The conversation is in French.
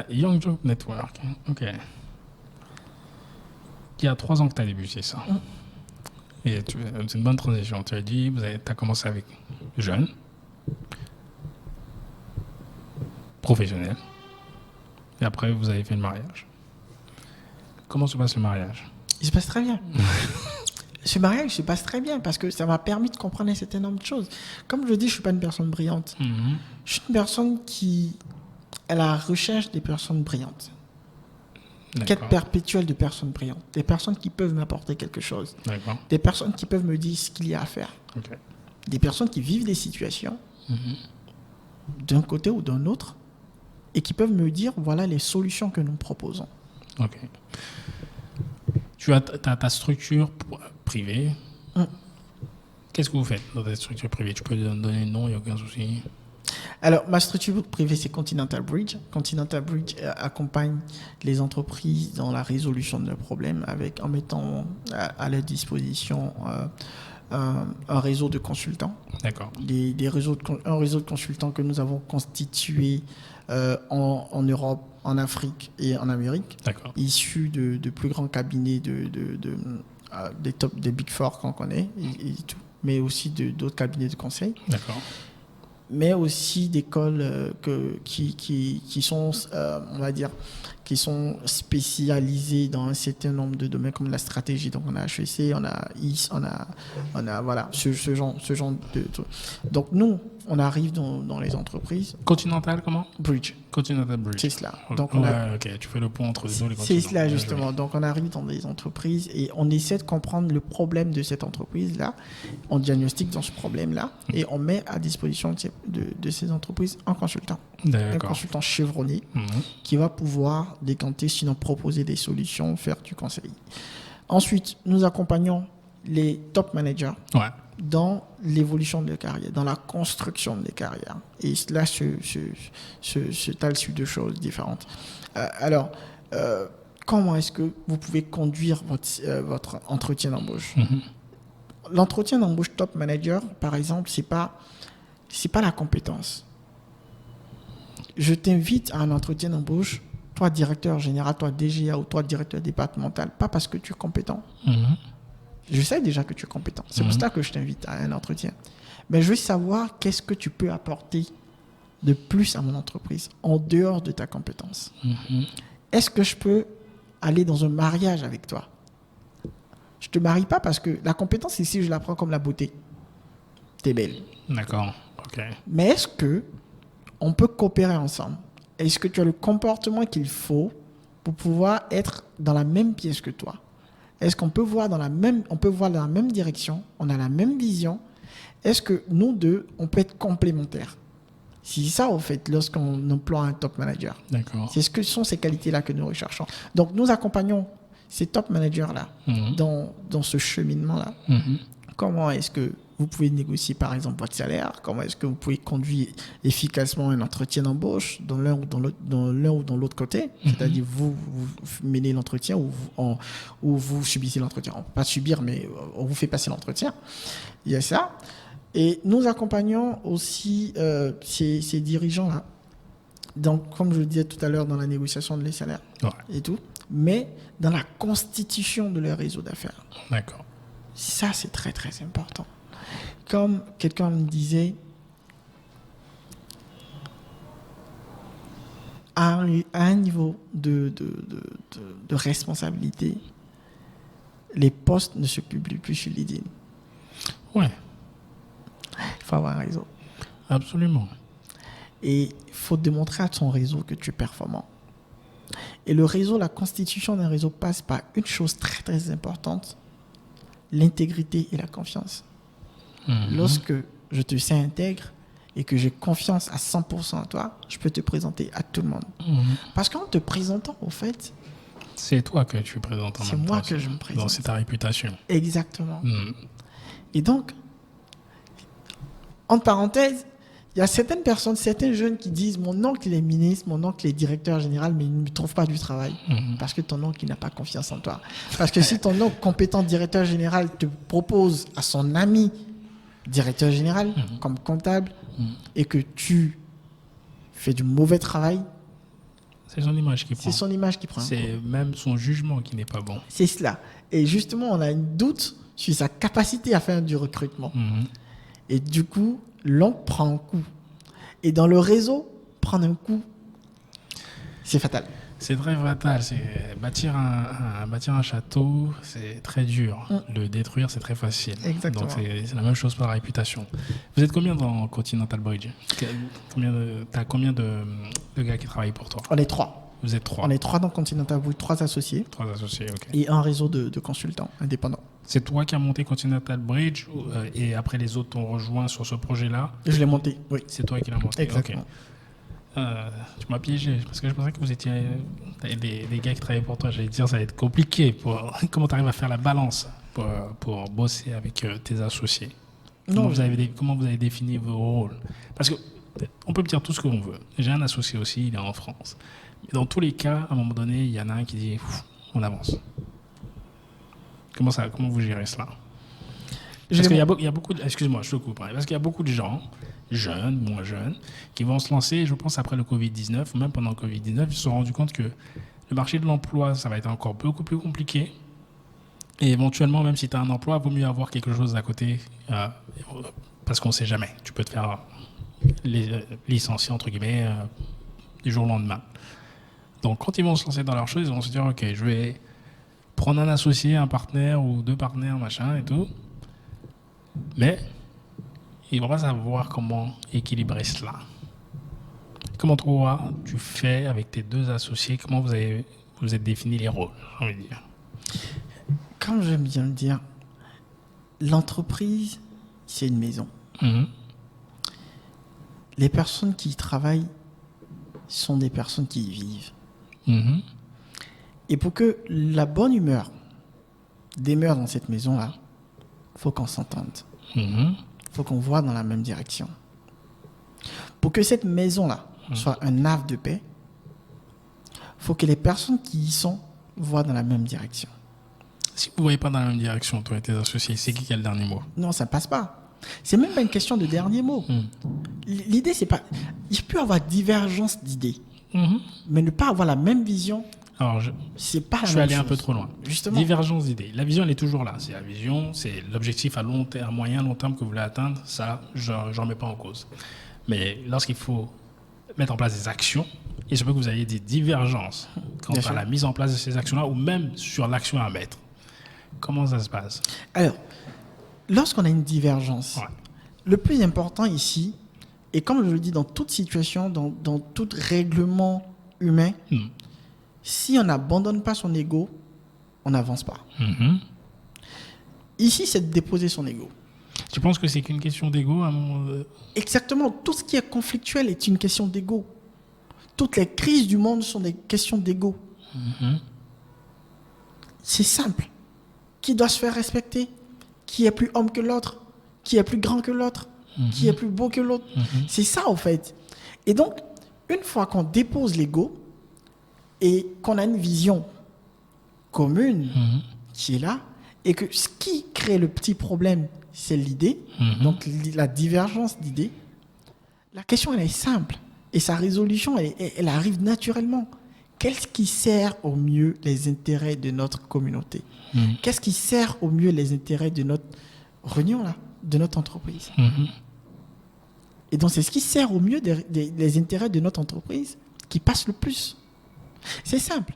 Young Job Network, ok. Il y a 3 ans que tu as débuté ça. Et c'est une bonne transition. Tu as dit, tu as commencé avec jeune, professionnel, et après vous avez fait le mariage. Comment se passe le mariage? Il se passe très bien. Ce mariage se passe très bien parce que ça m'a permis de comprendre un certain nombre de choses. Comme je dis, je ne suis pas une personne brillante. Je suis une personne qui est à la recherche des personnes brillantes. Quête perpétuelle de personnes brillantes. Des personnes qui peuvent m'apporter quelque chose. D'accord. Des personnes qui peuvent me dire ce qu'il y a à faire. Okay. Des personnes qui vivent des situations d'un côté ou d'un autre et qui peuvent me dire voilà les solutions que nous proposons. Ok. Tu as ta structure privée. Qu'est-ce que vous faites dans ta structure privée? Tu peux donner le nom, il n'y a aucun souci. Alors, ma structure privée, c'est Continental Bridge. Continental Bridge accompagne les entreprises dans la résolution de leurs problèmes en mettant à leur disposition un réseau de consultants. D'accord. Un réseau de consultants que nous avons constitué en Europe, en Afrique et en Amérique. D'accord. Issus de plus grands cabinets des Big Four qu'on connaît, et tout, mais aussi d'autres cabinets de conseil. D'accord. Mais aussi d'écoles qui sont, on va dire, qui sont spécialisées dans un certain nombre de domaines comme la stratégie. Donc on a HEC, on a IS, on a voilà, ce genre de trucs. Donc nous, on arrive dans les entreprises. Continental, comment? Bridge. Continental Bridge. C'est cela. Donc ok, tu fais le pont entre les deux les continents. C'est cela justement. Donc on arrive dans des entreprises et on essaie de comprendre le problème de cette entreprise-là. On diagnostique dans ce problème-là et on met à disposition de ces entreprises un consultant. Un consultant chevronné qui va pouvoir décanter, sinon proposer des solutions, faire du conseil. Ensuite, nous accompagnons les top managers dans l'évolution de leur carrière, dans la construction de leur carrière. Et là, se talent sur 2 choses différentes. Comment est-ce que vous pouvez conduire votre entretien d'embauche? L'entretien d'embauche top manager, par exemple, c'est pas la compétence. Je t'invite à un entretien d'embauche, toi directeur général, toi DGA ou toi directeur départemental, pas parce que tu es compétent. Je sais déjà que tu es compétent. C'est pour ça que je t'invite à un entretien. Mais je veux savoir qu'est-ce que tu peux apporter de plus à mon entreprise en dehors de ta compétence. Est-ce que je peux aller dans un mariage avec toi? Je ne te marie pas parce que la compétence ici, je la prends comme la beauté. T'es belle. D'accord. Ok. Mais est-ce que on peut coopérer ensemble? Est-ce que tu as le comportement qu'il faut pour pouvoir être dans la même pièce que toi? Est-ce qu'on peut voir dans la même direction? On a la même vision? Est-ce que nous deux, on peut être complémentaires? C'est ça, en fait, lorsqu'on emploie un top manager. D'accord. C'est ce que sont ces qualités-là que nous recherchons. Donc, nous accompagnons ces top managers-là dans ce cheminement-là. Comment est-ce que vous pouvez négocier, par exemple, votre salaire? Comment est-ce que vous pouvez conduire efficacement un entretien d'embauche dans l'un ou dans l'autre côté? C'est-à-dire, vous menez l'entretien ou vous subissez l'entretien. Pas subir, mais on vous fait passer l'entretien. Il y a ça. Et nous accompagnons aussi ces dirigeants-là. Donc, comme je le disais tout à l'heure, dans la négociation de les salaires et tout, mais dans la constitution de leur réseau d'affaires. D'accord. Ça, c'est très, très important. Comme quelqu'un me disait, à un niveau de responsabilité, les postes ne se publient plus sur LinkedIn. Ouais. Il faut avoir un réseau. Absolument. Et il faut démontrer à ton réseau que tu es performant. Et le réseau, la constitution d'un réseau passe par une chose très, très importante, l'intégrité et la confiance. Lorsque je te sais intègre et que j'ai confiance à 100% en toi, je peux te présenter à tout le monde. Parce qu'en te présentant, au fait... C'est toi que tu présentes en même temps. C'est moi que je me présente. Donc, c'est ta réputation. Exactement. Et donc, entre parenthèses, il y a certaines personnes, certains jeunes qui disent « Mon oncle, il est ministre, mon oncle est directeur général, mais il ne me trouve pas du travail. Parce que ton oncle, il n'a pas confiance en toi. Parce que si ton oncle, compétent directeur général, te propose à son ami directeur général, comme comptable, et que tu fais du mauvais travail, C'est son image qui prend. C'est son image qui prend. C'est même son jugement qui n'est pas bon. C'est cela. Et justement, on a un doute sur sa capacité à faire du recrutement. Et du coup, l'on prend un coup. Et dans le réseau, prendre un coup, c'est fatal. C'est très fatal. C'est bâtir un château, c'est très dur. Le détruire, c'est très facile. Exactement. Donc c'est la même chose pour la réputation. Vous êtes combien dans Continental Bridge? T'as combien de gars qui travaillent pour toi? On est 3. Vous êtes 3. On est 3 dans Continental Bridge, 3 associés. 3 associés, ok. Et un réseau de consultants indépendants. C'est toi qui as monté Continental Bridge et après les autres t'ont rejoint sur ce projet-là? Je l'ai monté, oui. C'est toi qui l'as monté? Exactement. Okay. Tu m'as piégé parce que je pensais que vous étiez des gars qui travaillaient pour toi. J'allais dire ça va être compliqué. Comment tu arrives à faire la balance pour bosser avec tes associés? Comment vous avez défini vos rôles? Parce que on peut me dire tout ce qu'on veut. J'ai un associé aussi, il est en France. Mais dans tous les cas, à un moment donné, il y en a un qui dit on avance. Comment vous gérez cela? Parce qu'il y a beaucoup de... Excuse-moi, je te coupe. Parce qu'il y a beaucoup de gens, jeunes, moins jeunes, qui vont se lancer, je pense, après le Covid-19, ou même pendant le Covid-19, ils se sont rendus compte que le marché de l'emploi, ça va être encore beaucoup plus compliqué. Et éventuellement, même si tu as un emploi, il vaut mieux avoir quelque chose à côté, parce qu'on ne sait jamais. Tu peux te faire licencier, entre guillemets, du jour au lendemain. Donc, quand ils vont se lancer dans leurs choses, ils vont se dire, OK, je vais prendre un associé, un partenaire ou 2 partenaires, machin et tout. Mais ils ne vont pas savoir comment équilibrer cela. Comment toi, tu fais avec tes 2 associés? Comment vous êtes défini les rôles, j'ai envie de dire? Comme j'aime bien le dire, l'entreprise, c'est une maison. Les personnes qui y travaillent sont des personnes qui y vivent. Et pour que la bonne humeur demeure dans cette maison-là, il faut qu'on s'entende. Il faut qu'on voit dans la même direction. Pour que cette maison-là soit un havre de paix, il faut que les personnes qui y sont voient dans la même direction. Si vous ne voyez pas dans la même direction, toi et tes associés, c'est qui a le dernier mot? Non, ça ne passe pas. C'est même pas une question de dernier mot. L'idée, c'est pas... Il peut y avoir divergence d'idées, mais ne pas avoir la même vision... Alors, c'est pas la je même suis allé chose. un peu trop loin. Justement. Divergence d'idées. La vision, elle est toujours là. C'est la vision, c'est l'objectif à moyen, long terme que vous voulez atteindre. Ça, je n'en remets pas en cause. Mais lorsqu'il faut mettre en place des actions, il se peut que vous ayez des divergences quant à la mise en place de ces actions-là ou même sur l'action à mettre. Comment ça se passe? Alors, lorsqu'on a une divergence, le plus important ici, et comme je le dis dans toute situation, dans tout règlement humain, si on n'abandonne pas son ego, on n'avance pas. Ici, c'est de déposer son ego. Tu penses que c'est qu'une question d'ego à un moment Exactement. Tout ce qui est conflictuel est une question d'ego. Toutes les crises du monde sont des questions d'ego. C'est simple. Qui doit se faire respecter? Qui est plus homme que l'autre? Qui est plus grand que l'autre? Qui est plus beau que l'autre? C'est ça, en fait. Et donc, une fois qu'on dépose l'ego, et qu'on a une vision commune qui est là, et que ce qui crée le petit problème, c'est l'idée, donc la divergence d'idées, la question, elle est simple. Et sa résolution, elle arrive naturellement. Qu'est-ce qui sert au mieux les intérêts de notre communauté? Qu'est-ce qui sert au mieux les intérêts de notre réunion, là, de notre entreprise? Et donc, c'est ce qui sert au mieux des intérêts de notre entreprise qui passe le plus. C'est simple.